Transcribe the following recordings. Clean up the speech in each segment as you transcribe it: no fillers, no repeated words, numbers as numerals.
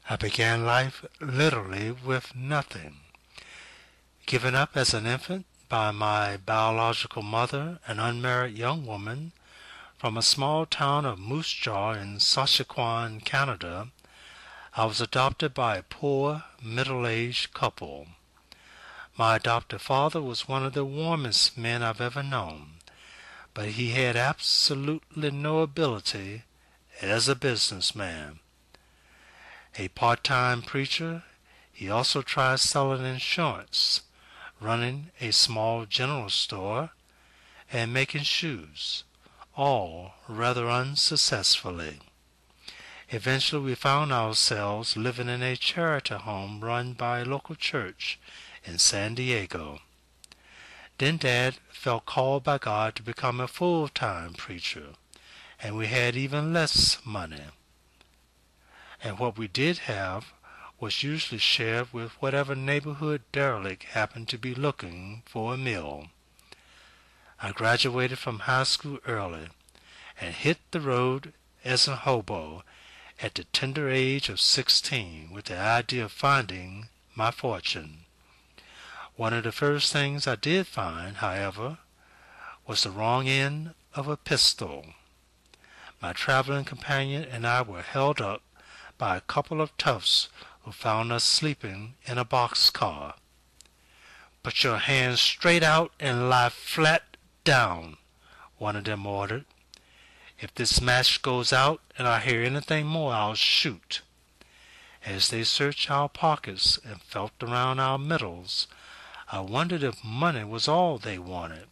I began life literally with nothing. Given up as an infant by my biological mother, an unmarried young woman from a small town of Moose Jaw in Saskatchewan, Canada, I was adopted by a poor, middle-aged couple. My adopted father was one of the warmest men I've ever known, but he had absolutely no ability as a businessman. A part-time preacher, he also tried selling insurance, running a small general store, and making shoes, all rather unsuccessfully. Eventually we found ourselves living in a charity home run by a local church in San Diego. Then Dad felt called by God to become a full-time preacher, and we had even less money. And what we did have was usually shared with whatever neighborhood derelict happened to be looking for a meal. I graduated from high school early and hit the road as a hobo at the tender age of 16 with the idea of finding my fortune. One of the first things I did find, however, was the wrong end of a pistol. My traveling companion and I were held up by a couple of toughs who found us sleeping in a boxcar. "Put your hands straight out and lie flat down," one of them ordered. "If this match goes out and I hear anything more, I'll shoot." As they searched our pockets and felt around our middles, I wondered if money was all they wanted.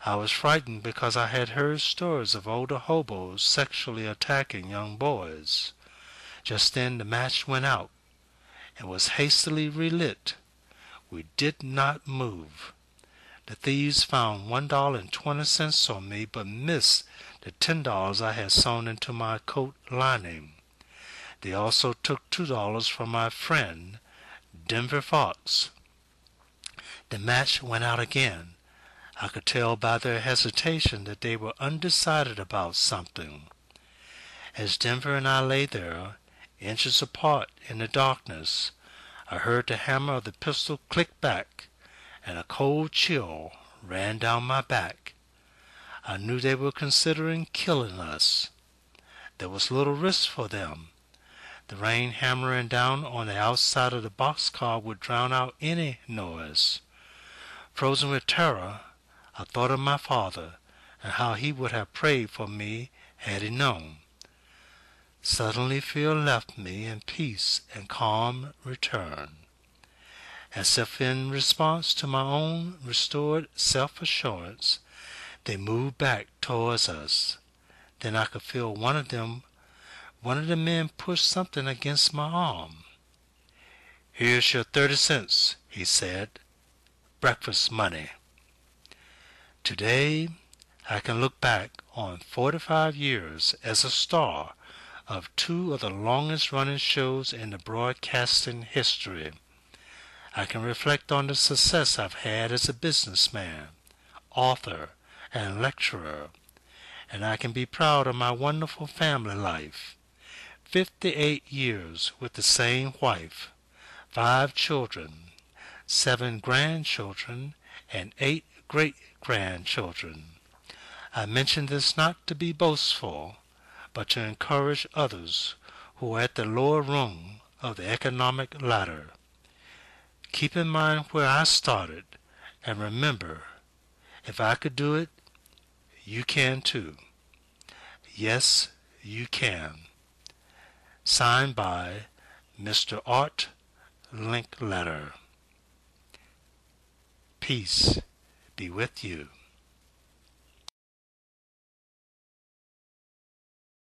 I was frightened because I had heard stories of older hobos sexually attacking young boys. Just then the match went out and was hastily relit. We did not move. The thieves found $1.20 on me, but missed the $10 I had sewn into my coat lining. They also took $2 from my friend, Denver Fox. The match went out again. I could tell by their hesitation that they were undecided about something. As Denver and I lay there, inches apart in the darkness, I heard the hammer of the pistol click back, and a cold chill ran down my back. I knew they were considering killing us. There was little risk for them. The rain hammering down on the outside of the boxcar would drown out any noise. Frozen with terror, I thought of my father and how he would have prayed for me had he known. Suddenly fear left me, and peace and calm returned. As if in response to my own restored self-assurance, they moved back towards us. Then I could feel one of the men push something against my arm. "Here's your 30 cents, he said. "Breakfast money." Today, I can look back on 45 years as a star of two of the longest-running shows in the broadcasting history. I can reflect on the success I've had as a businessman, author, and lecturer, and I can be proud of my wonderful family life. 58 years with the same wife, 5 children, 7 grandchildren, and 8 great-grandchildren. I mention this not to be boastful, but to encourage others who are at the lower rung of the economic ladder. Keep in mind where I started, and remember, if I could do it, you can too. Yes, you can. Signed by Mr. Art Linkletter. Peace be with you.